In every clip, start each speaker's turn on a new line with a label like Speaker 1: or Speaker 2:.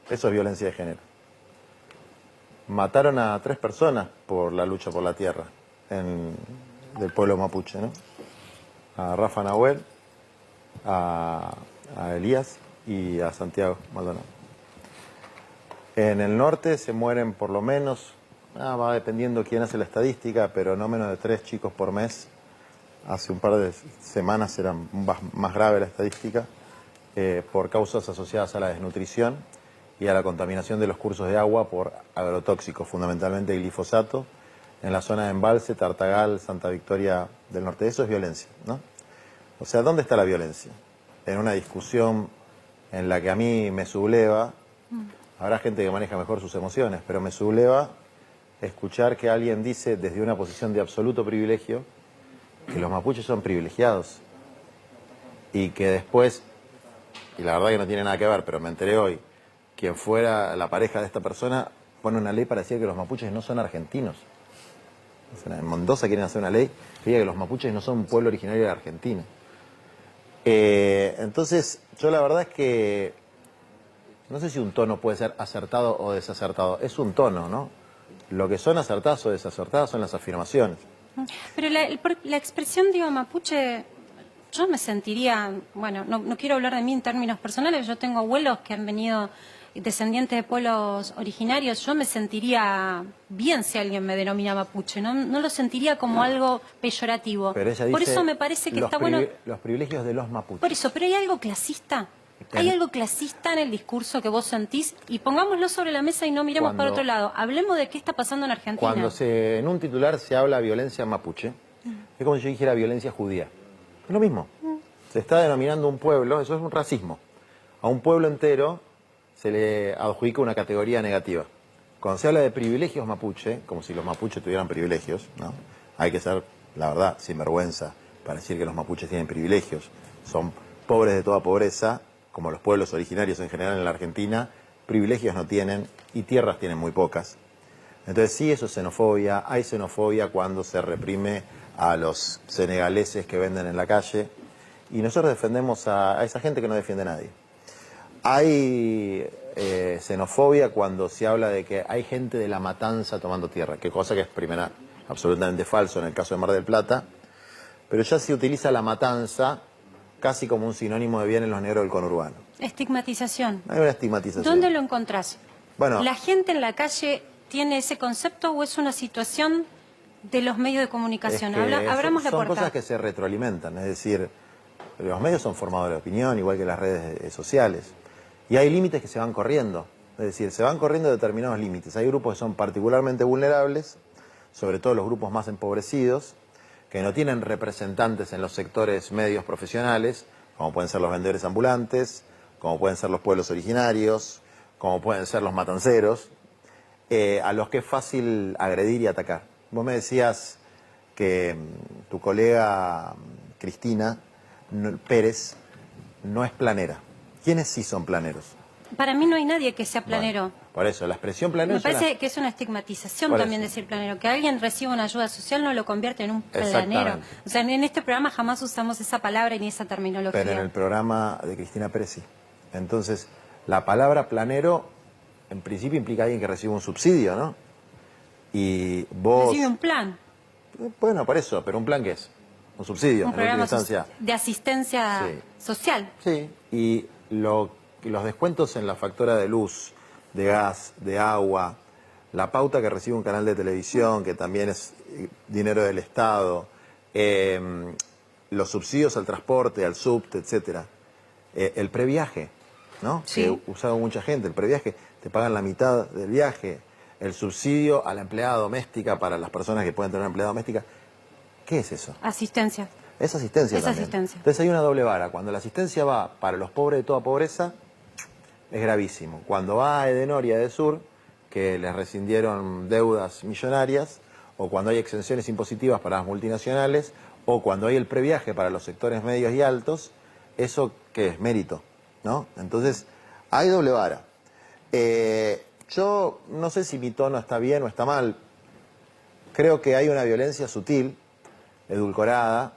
Speaker 1: Eso es violencia de género. Mataron a 3 personas por la lucha por la tierra del pueblo mapuche, ¿no? A Rafa Nahuel, a Elías y a Santiago Maldonado. En el norte se mueren por lo menos, va dependiendo quién hace la estadística, pero no menos de 3 chicos por mes. Hace un par de semanas era más grave la estadística, por causas asociadas a la desnutrición y a la contaminación de los cursos de agua por agrotóxicos, fundamentalmente el glifosato, en la zona de Embalse, Tartagal, Santa Victoria del Norte. Eso es violencia, ¿no? O sea, ¿dónde está la violencia? En una discusión en la que a mí me subleva, habrá gente que maneja mejor sus emociones, pero me subleva escuchar que alguien dice desde una posición de absoluto privilegio que los mapuches son privilegiados y que después, y la verdad que no tiene nada que ver, pero me enteré hoy, quien fuera la pareja de esta persona pone una ley para decir que los mapuches no son argentinos. O sea, en Mendoza quieren hacer una ley que diga que los mapuches no son un pueblo originario de Argentina. Entonces, yo la verdad es que no sé si un tono puede ser acertado o desacertado. Es un tono, ¿no? Lo que son acertadas o desacertadas son las afirmaciones.
Speaker 2: Pero la expresión, digo, mapuche, yo me sentiría, bueno, no quiero hablar de mí en términos personales, yo tengo abuelos que han venido descendientes de pueblos originarios, yo me sentiría bien si alguien me denomina mapuche, no lo sentiría como algo peyorativo.
Speaker 1: Pero ella dice,
Speaker 2: por eso me parece que está bueno...
Speaker 1: Los privilegios de los mapuches.
Speaker 2: Por eso, pero hay algo clasista. ¿Hay algo clasista en el discurso que vos sentís? Y pongámoslo sobre la mesa y no miremos para otro lado. Hablemos de qué está pasando en Argentina.
Speaker 1: Cuando en un titular se habla de violencia mapuche, es como si yo dijera violencia judía. Es lo mismo. Se está denominando un pueblo, eso es un racismo. A un pueblo entero se le adjudica una categoría negativa. Cuando se habla de privilegios mapuche, como si los mapuches tuvieran privilegios, ¿no? Hay que ser, la verdad, sinvergüenza para decir que los mapuches tienen privilegios. Son pobres de toda pobreza, como los pueblos originarios en general en la Argentina, privilegios no tienen y tierras tienen muy pocas. Entonces sí, eso es xenofobia. Hay xenofobia cuando se reprime a los senegaleses que venden en la calle y nosotros defendemos a esa gente que no defiende a nadie. Hay xenofobia cuando se habla de que hay gente de La Matanza tomando tierra, que cosa que es primera absolutamente falso en el caso de Mar del Plata, pero ya se utiliza La Matanza casi como un sinónimo de bien en los negros del conurbano.
Speaker 2: Estigmatización.
Speaker 1: Hay una estigmatización.
Speaker 2: ¿Dónde lo encontrás?
Speaker 1: Bueno,
Speaker 2: ¿La gente en la calle tiene ese concepto o es una situación de los medios de comunicación? Abramos la puerta.
Speaker 1: Son cosas que se retroalimentan, es decir, los medios son formadores de opinión, igual que las redes sociales. Y hay límites que se van corriendo, es decir, se van corriendo determinados límites. Hay grupos que son particularmente vulnerables, sobre todo los grupos más empobrecidos, que no tienen representantes en los sectores medios profesionales, como pueden ser los vendedores ambulantes, como pueden ser los pueblos originarios, como pueden ser los matanceros, a los que es fácil agredir y atacar. Vos me decías que tu colega Cristina Pérez no es planera. ¿Quiénes sí son planeros?
Speaker 2: Para mí no hay nadie que sea planero.
Speaker 1: Bueno, por eso, la expresión planero...
Speaker 2: Me parece que es una estigmatización también decir planero. Que alguien reciba una ayuda social no lo convierte en un planero. O sea, en este programa jamás usamos esa palabra ni esa terminología.
Speaker 1: Pero en el programa de Cristina Pérez sí. Entonces, la palabra planero, en principio implica alguien que recibe un subsidio, ¿no? Y vos...
Speaker 2: Recibe un plan.
Speaker 1: Bueno, por eso, pero ¿un plan qué es? Un subsidio,
Speaker 2: un programa
Speaker 1: instancia.
Speaker 2: De asistencia social.
Speaker 1: Sí, y los descuentos en la factura de luz, de gas, de agua, la pauta que recibe un canal de televisión, que también es dinero del Estado, los subsidios al transporte, al subte, etcétera, el previaje, ¿no?
Speaker 2: Sí.
Speaker 1: Que usaba mucha gente, el previaje, te pagan la mitad del viaje, el subsidio a la empleada doméstica para las personas que pueden tener una empleada doméstica. ¿Qué es eso?
Speaker 2: Asistencia.
Speaker 1: Es asistencia también.
Speaker 2: Asistencia.
Speaker 1: Entonces hay una doble vara. Cuando la asistencia va para los pobres de toda pobreza, es gravísimo. Cuando va a Edenor y a Edesur, que les rescindieron deudas millonarias, o cuando hay exenciones impositivas para las multinacionales, o cuando hay el previaje para los sectores medios y altos, eso que es mérito, ¿no? Entonces, hay doble vara. Yo no sé si mi tono está bien o está mal. Creo que hay una violencia sutil, edulcorada,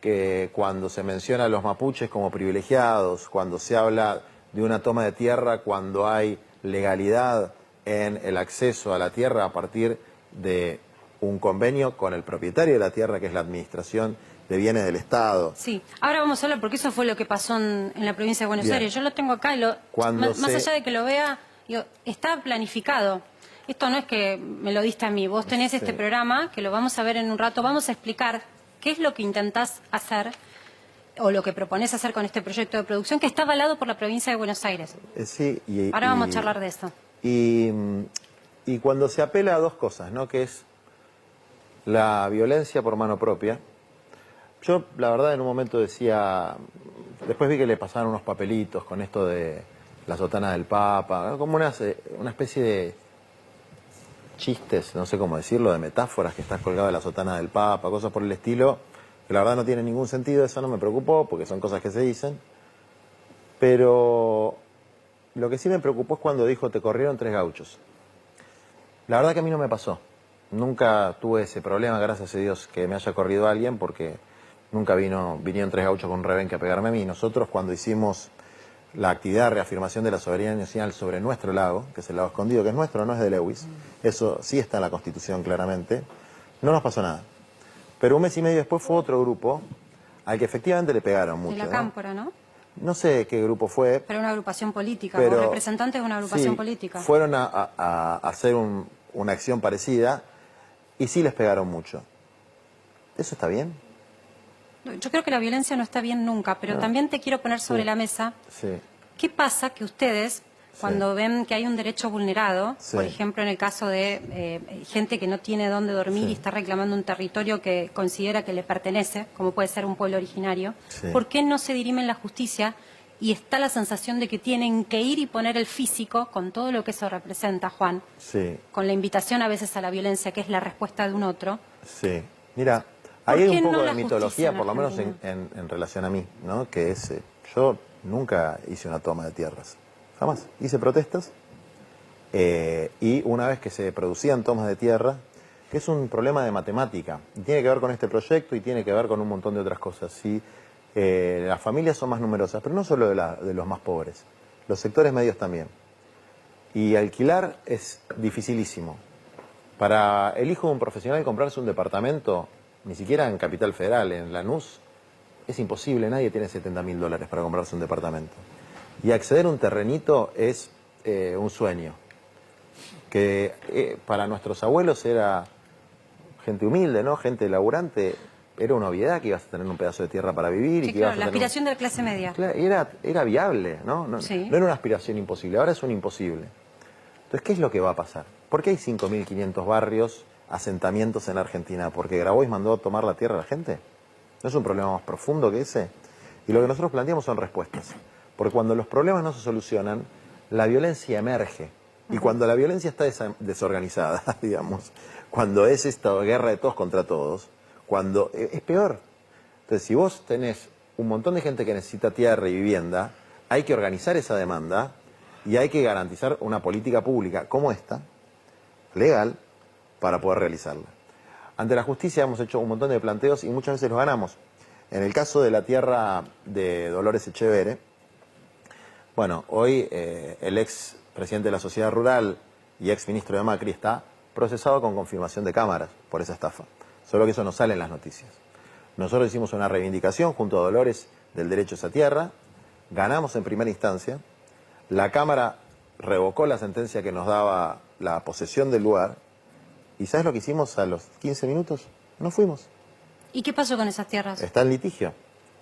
Speaker 1: que cuando se menciona a los mapuches como privilegiados, cuando se habla de una toma de tierra cuando hay legalidad en el acceso a la tierra a partir de un convenio con el propietario de la tierra, que es la Administración de Bienes del Estado.
Speaker 2: Sí, ahora vamos a hablar porque eso fue lo que pasó en la provincia de Buenos
Speaker 1: Bien.
Speaker 2: Aires. Yo lo tengo acá y más allá de que lo vea, digo, está planificado. Esto no es que me lo diste a mí, vos tenés este programa que lo vamos a ver en un rato, vamos a explicar qué es lo que intentás hacer o lo que proponés hacer con este proyecto de producción que está avalado por la provincia de Buenos Aires.
Speaker 1: Sí,
Speaker 2: Ahora vamos a charlar de eso.
Speaker 1: Y cuando se apela a dos cosas, ¿no? Que es la violencia por mano propia. Yo, la verdad, en un momento decía, después vi que le pasaron unos papelitos con esto de la sotana del Papa, ¿no? Como una especie de chistes, no sé cómo decirlo, de metáforas, que estás colgado de la sotana del Papa, cosas por el estilo, que la verdad no tiene ningún sentido, eso no me preocupó, porque son cosas que se dicen. Pero lo que sí me preocupó es cuando dijo, te corrieron 3 gauchos. La verdad que a mí no me pasó. Nunca tuve ese problema, gracias a Dios, que me haya corrido alguien, porque nunca vinieron 3 gauchos con un rebenque a pegarme a mí. Nosotros, cuando hicimos la actividad de reafirmación de la soberanía nacional sobre nuestro lago, que es el lago escondido, que es nuestro, no es de Lewis, eso sí está en la Constitución claramente, no nos pasó nada. Pero un mes y medio después fue otro grupo al que efectivamente le pegaron mucho.
Speaker 2: De la Cámpora, ¿no?
Speaker 1: No sé qué grupo fue.
Speaker 2: Pero una agrupación política,
Speaker 1: pero,
Speaker 2: o representantes de una agrupación
Speaker 1: sí,
Speaker 2: política.
Speaker 1: Fueron a hacer una acción parecida y sí les pegaron mucho. ¿Eso está bien?
Speaker 2: Yo creo que la violencia no está bien nunca, pero también te quiero poner sobre la mesa qué pasa que ustedes, cuando ven que hay un derecho vulnerado, por ejemplo en el caso de gente que no tiene dónde dormir y está reclamando un territorio que considera que le pertenece, como puede ser un pueblo originario, ¿por qué no se dirimen la justicia y está la sensación de que tienen que ir y poner el físico con todo lo que eso representa, Juan? Con la invitación a veces a la violencia, que es la respuesta de un otro.
Speaker 1: Sí, mira, ahí hay un poco de mitología, por lo menos en relación a mí, ¿no? Que es, yo nunca hice una toma de tierras, jamás. Hice protestas y una vez que se producían tomas de tierra, que es un problema de matemática, y tiene que ver con este proyecto y tiene que ver con un montón de otras cosas. Sí, las familias son más numerosas, pero no solo de los más pobres, los sectores medios también. Y alquilar es dificilísimo. Para el hijo de un profesional comprarse un departamento, ni siquiera en Capital Federal, en Lanús, es imposible, nadie tiene $70.000 para comprarse un departamento. Y acceder a un terrenito es un sueño, que para nuestros abuelos era gente humilde, ¿no? Gente laburante, era una obviedad que ibas a tener un pedazo de tierra para vivir.
Speaker 2: Sí,
Speaker 1: y que
Speaker 2: claro,
Speaker 1: ibas a
Speaker 2: la
Speaker 1: tener
Speaker 2: aspiración de la clase media.
Speaker 1: Claro, era viable, ¿no? No era una aspiración imposible, ahora es un imposible. Entonces, ¿qué es lo que va a pasar? ¿Por qué hay 5.500 barrios, asentamientos en la Argentina? ¿Porque Grabois mandó a tomar la tierra a la gente? ¿No es un problema más profundo que ese? Y lo que nosotros planteamos son respuestas. Porque cuando los problemas no se solucionan, la violencia emerge. Y cuando la violencia está desorganizada, digamos, cuando es esta guerra de todos contra todos, cuando es peor. Entonces, si vos tenés un montón de gente que necesita tierra y vivienda, hay que organizar esa demanda y hay que garantizar una política pública como esta, legal, para poder realizarla. Ante la justicia hemos hecho un montón de planteos y muchas veces los ganamos. En el caso de la tierra de Dolores Echeverre, bueno, hoy el ex presidente de la Sociedad Rural y ex ministro de Macri está procesado con confirmación de cámaras por esa estafa. Solo que eso no sale en las noticias. Nosotros hicimos una reivindicación junto a Dolores del derecho a esa tierra, ganamos en primera instancia, la Cámara revocó la sentencia que nos daba la posesión del lugar, y ¿sabes lo que hicimos a los 15 minutos? No fuimos.
Speaker 2: ¿Y qué pasó con esas tierras?
Speaker 1: Está en litigio.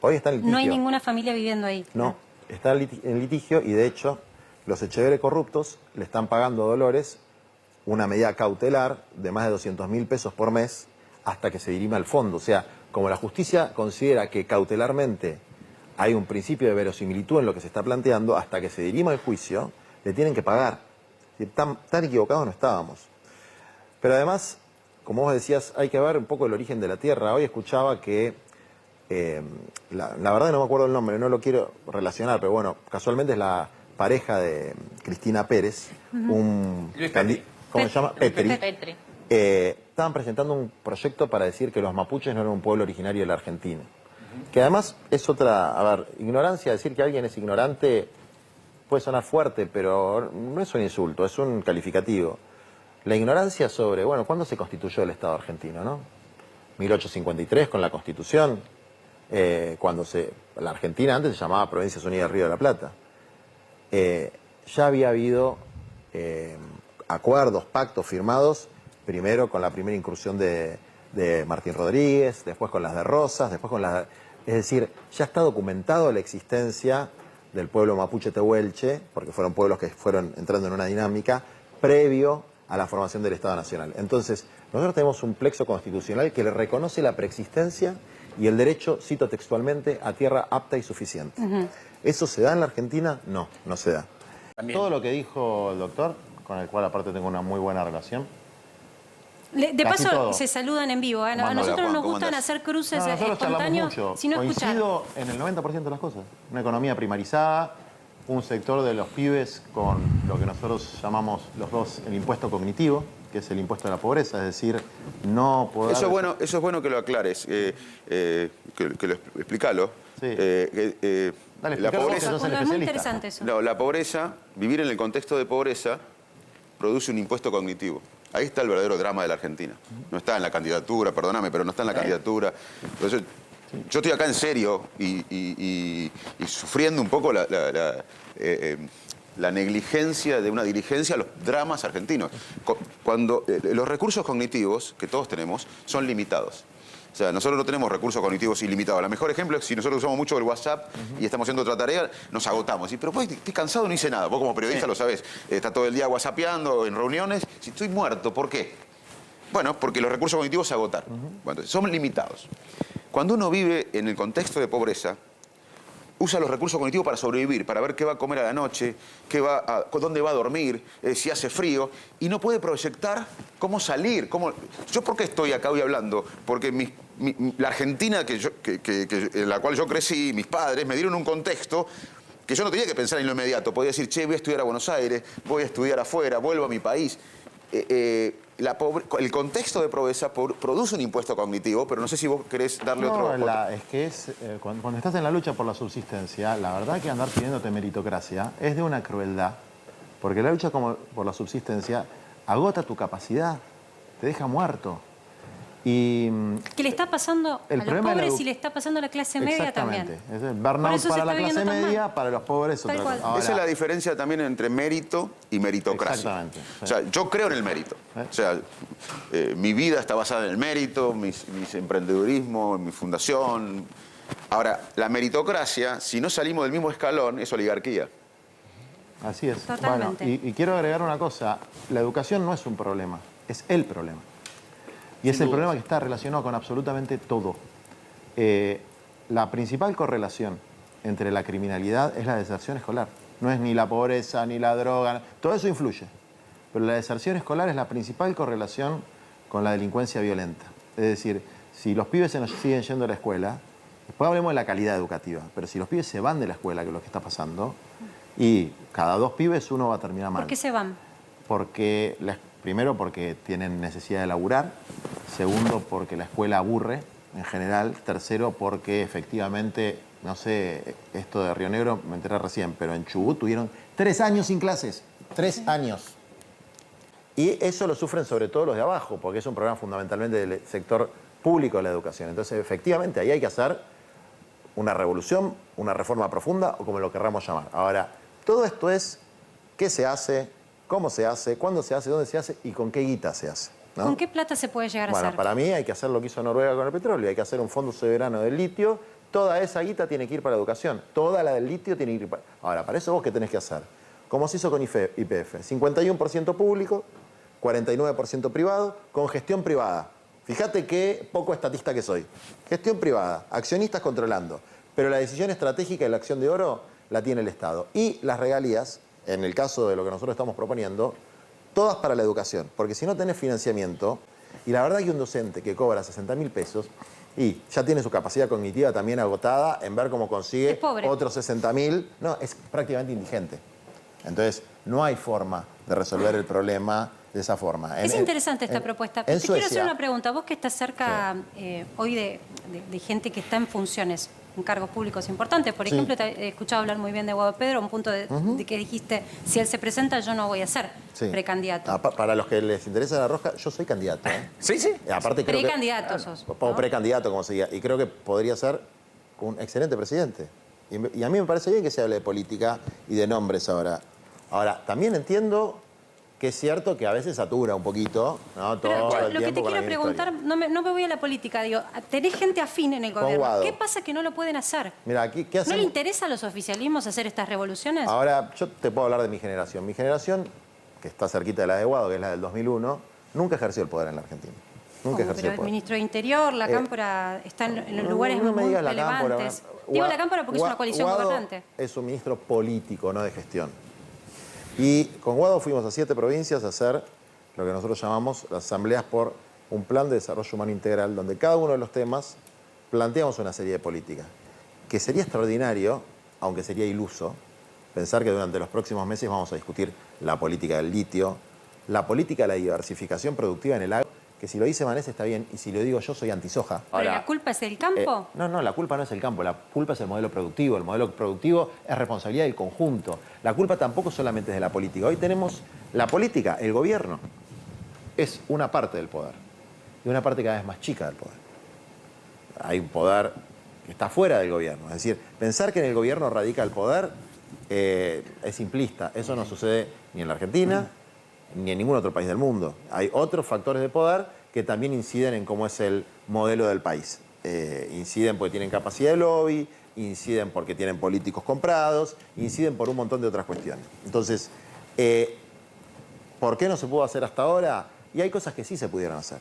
Speaker 1: Hoy está en litigio.
Speaker 2: No hay ninguna familia viviendo ahí.
Speaker 1: No, está en litigio y de hecho los Echeverre corruptos le están pagando a Dolores una medida cautelar de más de 200.000 pesos por mes hasta que se dirima al fondo. O sea, como la justicia considera que cautelarmente hay un principio de verosimilitud en lo que se está planteando, hasta que se dirima el juicio, le tienen que pagar. Tan equivocados no estábamos. Pero además, como vos decías, hay que ver un poco el origen de la tierra. Hoy escuchaba que, la verdad no me acuerdo el nombre, no lo quiero relacionar, pero bueno, casualmente es la pareja de Cristina Pérez, ¿cómo se llama? Petri. Estaban presentando un proyecto para decir que los mapuches no eran un pueblo originario de la Argentina. Que además es otra, ignorancia, decir que alguien es ignorante puede sonar fuerte, pero no es un insulto, es un calificativo. La ignorancia sobre, bueno, ¿cuándo se constituyó el Estado argentino, no? 1853 con la Constitución, la Argentina antes se llamaba Provincias Unidas del Río de la Plata. Ya había habido acuerdos, pactos firmados, primero con la primera incursión de Martín Rodríguez, después con las de Rosas, después con las... Es decir, ya está documentado la existencia del pueblo mapuche tehuelche, porque fueron pueblos que fueron entrando en una dinámica previo a la formación del Estado Nacional. Entonces, nosotros tenemos un plexo constitucional que le reconoce la preexistencia y el derecho, cito textualmente, a tierra apta y suficiente. ¿Eso se da en la Argentina? No, no se da. También. Todo lo que dijo el doctor, con el cual aparte tengo una muy buena relación.
Speaker 2: De paso, se saludan en vivo. A nosotros nos gustan hacer cruces espontáneos, sino escuchar.
Speaker 1: Coincido en el 90% de las cosas. Una economía primarizada, un sector de los pibes con lo que nosotros llamamos el impuesto cognitivo, que es el impuesto de la pobreza, es decir, no poder...
Speaker 3: Eso es bueno que lo aclares, que lo explícalo.
Speaker 1: Sí. Dale,
Speaker 3: la pobreza,
Speaker 2: no es muy interesante eso.
Speaker 3: No, la pobreza, vivir en el contexto de pobreza, produce un impuesto cognitivo. Ahí está el verdadero drama de la Argentina. No está en la candidatura, perdóname, pero no está en la candidatura. Entonces, yo estoy acá en serio y sufriendo un poco la negligencia de una dirigencia a los dramas argentinos. Cuando los recursos cognitivos que todos tenemos son limitados. O sea, nosotros no tenemos recursos cognitivos ilimitados. El mejor ejemplo es si nosotros usamos mucho el WhatsApp y estamos haciendo otra tarea, nos agotamos. Pero pues estoy cansado, no hice nada. Vos como periodista lo sabés. Está todo el día whatsappeando, en reuniones. Si estoy muerto, ¿por qué? Bueno, porque los recursos cognitivos se agotaron. Bueno, son limitados. Cuando uno vive en el contexto de pobreza, usa los recursos cognitivos para sobrevivir, para ver qué va a comer a la noche, dónde va a dormir, si hace frío, y no puede proyectar cómo salir. ¿Yo por qué estoy acá hoy hablando? Porque la Argentina en la cual yo crecí, mis padres, me dieron un contexto que yo no tenía que pensar en lo inmediato. Podía decir, che, voy a estudiar a Buenos Aires, voy a estudiar afuera, vuelvo a mi país. El contexto de pobreza produce un impuesto cognitivo, pero no sé si vos querés darle otro...
Speaker 1: Es que cuando estás en la lucha por la subsistencia, la verdad que andar pidiéndote meritocracia es de una crueldad, porque la lucha por la subsistencia agota tu capacidad, te deja muerto. Y
Speaker 2: que le está pasando a los pobres y le está pasando a la clase media también.
Speaker 1: Exactamente. Es el burnout para la clase media, para los pobres otra cosa. Ahora,
Speaker 3: esa es la diferencia también entre mérito y meritocracia.
Speaker 1: Exactamente. Sí.
Speaker 3: O sea, yo creo en el mérito. O sea, mi vida está basada en el mérito, mis emprendedurismo, mi fundación. Ahora, la meritocracia, si no salimos del mismo escalón, es oligarquía.
Speaker 1: Así es.
Speaker 2: Totalmente.
Speaker 1: Bueno, y quiero agregar una cosa. La educación no es un problema, es el problema. Y es el problema que está relacionado con absolutamente todo. La principal correlación entre la criminalidad es la deserción escolar. No es ni la pobreza, ni la droga, todo eso influye. Pero la deserción escolar es la principal correlación con la delincuencia violenta. Es decir, si los pibes se nos siguen yendo a la escuela, después hablemos de la calidad educativa, pero si los pibes se van de la escuela, que es lo que está pasando, y cada 2 pibes uno va a terminar mal.
Speaker 2: ¿Por qué se van?
Speaker 1: Primero porque tienen necesidad de laburar, segundo porque la escuela aburre en general, tercero porque efectivamente, no sé, esto de Río Negro me enteré recién, pero en Chubut tuvieron 3 años sin clases, 3 años. Y eso lo sufren sobre todo los de abajo, porque es un problema fundamentalmente del sector público de la educación. Entonces, efectivamente, ahí hay que hacer una revolución, una reforma profunda o como lo querramos llamar. Ahora, todo esto es qué se hace, cómo se hace, cuándo se hace, dónde se hace y con qué guita se hace, ¿no?
Speaker 2: ¿Con qué plata se puede llegar a hacer?
Speaker 1: Bueno, para mí hay que hacer lo que hizo Noruega con el petróleo, hay que hacer un fondo soberano del litio, toda esa guita tiene que ir para la educación, toda la del litio tiene que ir para... Ahora, para eso vos qué tenés que hacer, como se hizo con YPF, 51% público, 49% privado, con gestión privada. Fíjate qué poco estatista que soy. Gestión privada, accionistas controlando, pero la decisión estratégica y la acción de oro la tiene el Estado. Y las regalías, en el caso de lo que nosotros estamos proponiendo, todas para la educación. Porque si no tenés financiamiento, y la verdad que un docente que cobra 60.000 pesos y ya tiene su capacidad cognitiva también agotada en ver cómo consigue otros 60.000, no, es prácticamente indigente. Entonces, no hay forma de resolver el problema de esa forma.
Speaker 2: Es interesante esta propuesta. Te quiero hacer una pregunta. Vos que estás cerca hoy de gente que está en funciones, en cargos públicos importantes. Por ejemplo, te he escuchado hablar muy bien de Guado Pedro, un punto de que dijiste, si él se presenta, yo no voy a ser precandidato.
Speaker 1: Para los que les interesa La Rosca, yo soy candidato.
Speaker 4: Sí, sí.
Speaker 1: Aparte creo que,
Speaker 2: Precandidato sos.
Speaker 1: como
Speaker 2: ¿no?
Speaker 1: precandidato, como se diga. Y creo que podría ser un excelente presidente. Y a mí me parece bien que se hable de política y de nombres ahora. Ahora, también entiendo que es cierto que a veces satura un poquito, ¿no?
Speaker 2: Pero
Speaker 1: Todo
Speaker 2: yo
Speaker 1: el
Speaker 2: lo que
Speaker 1: tiempo
Speaker 2: te
Speaker 1: con la
Speaker 2: quiero
Speaker 1: misma
Speaker 2: preguntar,
Speaker 1: historia.
Speaker 2: no me voy a la política, digo, tenés gente afín en el gobierno.
Speaker 1: Guado.
Speaker 2: ¿Qué pasa que no lo pueden hacer?
Speaker 1: Mira, aquí, ¿qué
Speaker 2: ¿No
Speaker 1: hacemos?
Speaker 2: le interesa a los oficialismos hacer estas revoluciones?
Speaker 1: Ahora, yo te puedo hablar de mi generación. Mi generación, que está cerquita de la de Guado, que es la del 2001, nunca ejerció el poder en la Argentina. Nunca
Speaker 2: ¿Cómo?
Speaker 1: ejerció
Speaker 2: Pero
Speaker 1: el
Speaker 2: el
Speaker 1: poder.
Speaker 2: ministro de Interior, la Cámpora, está en los lugares
Speaker 1: no me
Speaker 2: muy
Speaker 1: digas la
Speaker 2: relevantes.
Speaker 1: Cámpora.
Speaker 2: Digo la Cámpora porque es una coalición
Speaker 1: Guado
Speaker 2: gobernante.
Speaker 1: es un ministro político, no de gestión. Y con Guado fuimos a 7 provincias a hacer lo que nosotros llamamos las asambleas por un plan de desarrollo humano integral, donde cada uno de los temas planteamos una serie de políticas. Que sería extraordinario, aunque sería iluso, pensar que durante los próximos meses vamos a discutir la política del litio, la política de la diversificación productiva en el agro, que si lo dice Vanessa está bien, y si lo digo yo soy antisoja.
Speaker 2: ¿Pero la culpa es del campo?
Speaker 1: No, la culpa no es el campo, la culpa es el modelo productivo. El modelo productivo es responsabilidad del conjunto. La culpa tampoco solamente es de la política. Hoy tenemos la política, el gobierno, es una parte del poder, y una parte cada vez más chica del poder. Hay un poder que está fuera del gobierno. Es decir, pensar que en el gobierno radica el poder es simplista. Eso no sucede ni en la Argentina, ni en ningún otro país del mundo. Hay otros factores de poder que también inciden en cómo es el modelo del país. Inciden porque tienen capacidad de lobby, inciden porque tienen políticos comprados, inciden por un montón de otras cuestiones. Entonces, ¿por qué no se pudo hacer hasta ahora? Y hay cosas que sí se pudieron hacer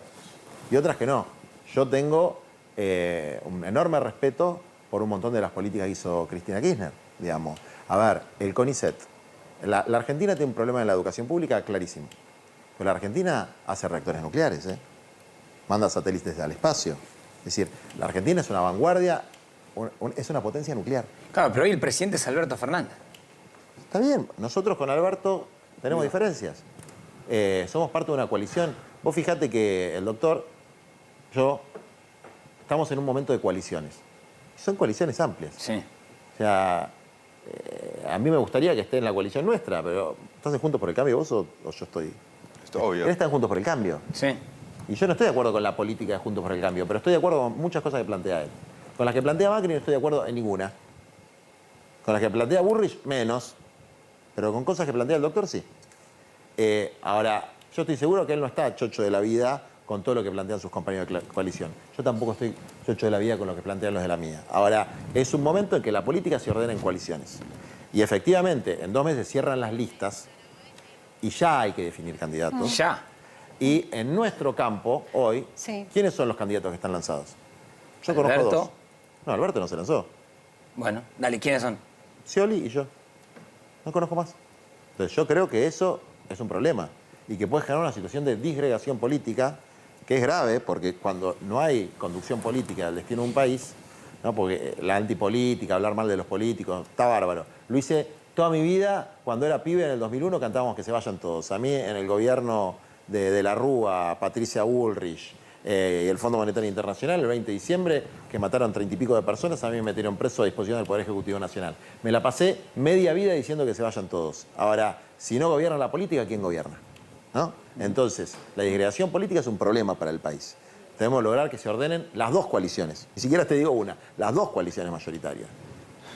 Speaker 1: y otras que no. Yo tengo un enorme respeto por un montón de las políticas que hizo Cristina Kirchner, digamos. A ver, el CONICET. La Argentina tiene un problema en la educación pública clarísimo. Pero la Argentina hace reactores nucleares, manda satélites al espacio. Es decir, la Argentina es una vanguardia, es una potencia nuclear.
Speaker 4: Claro, pero hoy el presidente es Alberto Fernández.
Speaker 1: Está bien, nosotros con Alberto tenemos diferencias. Somos parte de una coalición. Vos fijate que el doctor, yo, estamos en un momento de coaliciones. Son coaliciones amplias.
Speaker 4: Sí.
Speaker 1: O sea, a mí me gustaría que esté en la coalición nuestra, pero ¿estás en Juntos por el Cambio vos o yo estoy?
Speaker 3: Esto obvio.
Speaker 1: Él está en Juntos por el Cambio.
Speaker 4: Sí.
Speaker 1: Y yo no estoy de acuerdo con la política de Juntos por el Cambio, pero estoy de acuerdo con muchas cosas que plantea él. Con las que plantea Macri no estoy de acuerdo en ninguna. Con las que plantea Burrich, menos. Pero con cosas que plantea el doctor, sí. Ahora, yo estoy seguro que él no está chocho de la vida con todo lo que plantean sus compañeros de coalición. Yo tampoco estoy chocho de la vida con lo que plantean los de la mía. Ahora, es un momento en que la política se ordena en coaliciones. Y efectivamente, en 2 meses cierran las listas y ya hay que definir candidatos.
Speaker 4: Ya.
Speaker 1: Y en nuestro campo, hoy,
Speaker 2: Sí.
Speaker 1: ¿quiénes son los candidatos que están lanzados? Yo conozco
Speaker 4: Alberto.
Speaker 1: 2. No, Alberto no se lanzó.
Speaker 4: Bueno, dale, ¿quiénes son?
Speaker 1: Scioli y yo. No conozco más. Entonces yo creo que eso es un problema y que puede generar una situación de disgregación política que es grave porque cuando no hay conducción política del destino de un país, ¿no? Porque la antipolítica, hablar mal de los políticos, está bárbaro. Lo hice toda mi vida, cuando era pibe en el 2001 cantábamos que se vayan todos. A mí en el gobierno de la Rúa, Patricia Bullrich y el Fondo Monetario Internacional, el 20 de diciembre, que mataron 30 y pico de personas, a mí me metieron preso a disposición del Poder Ejecutivo Nacional. Me la pasé media vida diciendo que se vayan todos. Ahora, si no gobierna la política, ¿quién gobierna? ¿No? Entonces, la disgregación política es un problema para el país. Tenemos que lograr que se ordenen las 2 coaliciones. Ni siquiera te digo una, las 2 coaliciones mayoritarias.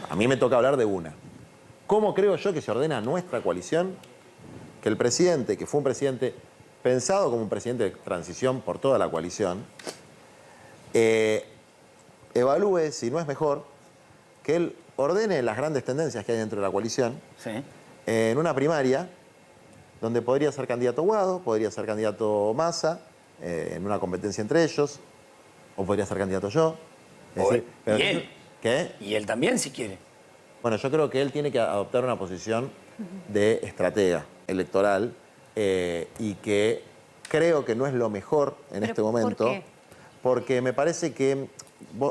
Speaker 1: A mí me toca hablar de una. ¿Cómo creo yo que se ordena nuestra coalición? Que el presidente, que fue un presidente pensado como un presidente de transición por toda la coalición, evalúe si no es mejor que él ordene las grandes tendencias que hay dentro de la coalición
Speaker 4: Sí.
Speaker 1: en una primaria donde podría ser candidato Guado, podría ser candidato Massa, en una competencia entre ellos, o podría ser candidato yo. Es decir,
Speaker 4: ¿Y él?
Speaker 1: ¿Qué?
Speaker 4: Y él también, si quiere.
Speaker 1: Bueno, yo creo que él tiene que adoptar una posición de estratega electoral y que creo que no es lo mejor en este momento.
Speaker 2: ¿Por qué?
Speaker 1: Porque me parece que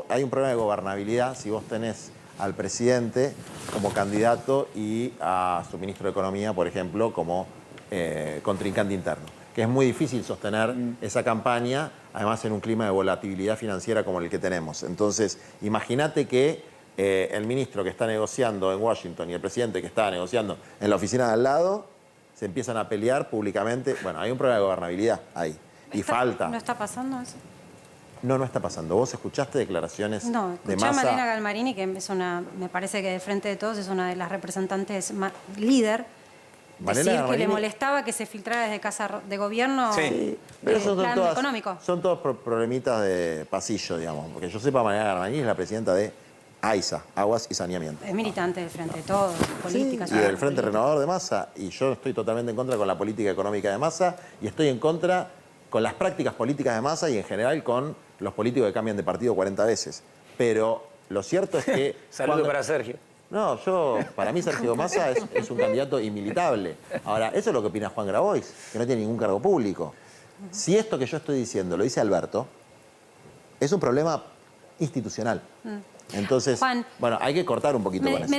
Speaker 1: hay un problema de gobernabilidad si vos tenés al presidente como candidato y a su ministro de Economía, por ejemplo, como contrincante interno. Que es muy difícil sostener esa campaña, además en un clima de volatilidad financiera como el que tenemos. Entonces, imagínate que el ministro que está negociando en Washington y el presidente que está negociando en la oficina de al lado se empiezan a pelear públicamente. Bueno, hay un problema de gobernabilidad ahí. Y falta.
Speaker 2: ¿No está pasando eso?
Speaker 1: No está pasando. ¿Vos escuchaste declaraciones
Speaker 2: No,
Speaker 1: de
Speaker 2: escuché a
Speaker 1: Massa?
Speaker 2: Malena Galmarini, que es me parece que de Frente de Todos es una de las representantes líder,
Speaker 1: Malena
Speaker 2: decir que le
Speaker 1: Galmarini-
Speaker 2: molestaba que se filtrara desde Casa de Gobierno
Speaker 4: Sí.
Speaker 1: Pero eso
Speaker 2: plan económico.
Speaker 1: son todos problemitas de pasillo, digamos. Porque yo sepa, Malena Galmarini es la presidenta de AISA, Aguas y Saneamiento.
Speaker 2: Es militante del Frente de Todos, política.
Speaker 1: Sí, y del Frente Renovador de Massa. Y yo estoy totalmente en contra con la política económica de Massa y estoy en contra con las prácticas políticas de Massa y en general con los políticos que cambian de partido 40 veces. Pero lo cierto es que...
Speaker 4: Saludo para Sergio.
Speaker 1: No, para mí Sergio Massa es un candidato inmilitable. Ahora, eso es lo que opina Juan Grabois, que no tiene ningún cargo público. Si esto que yo estoy diciendo lo dice Alberto, es un problema institucional. Entonces,
Speaker 2: Juan,
Speaker 1: bueno, hay que cortar un poquito con eso.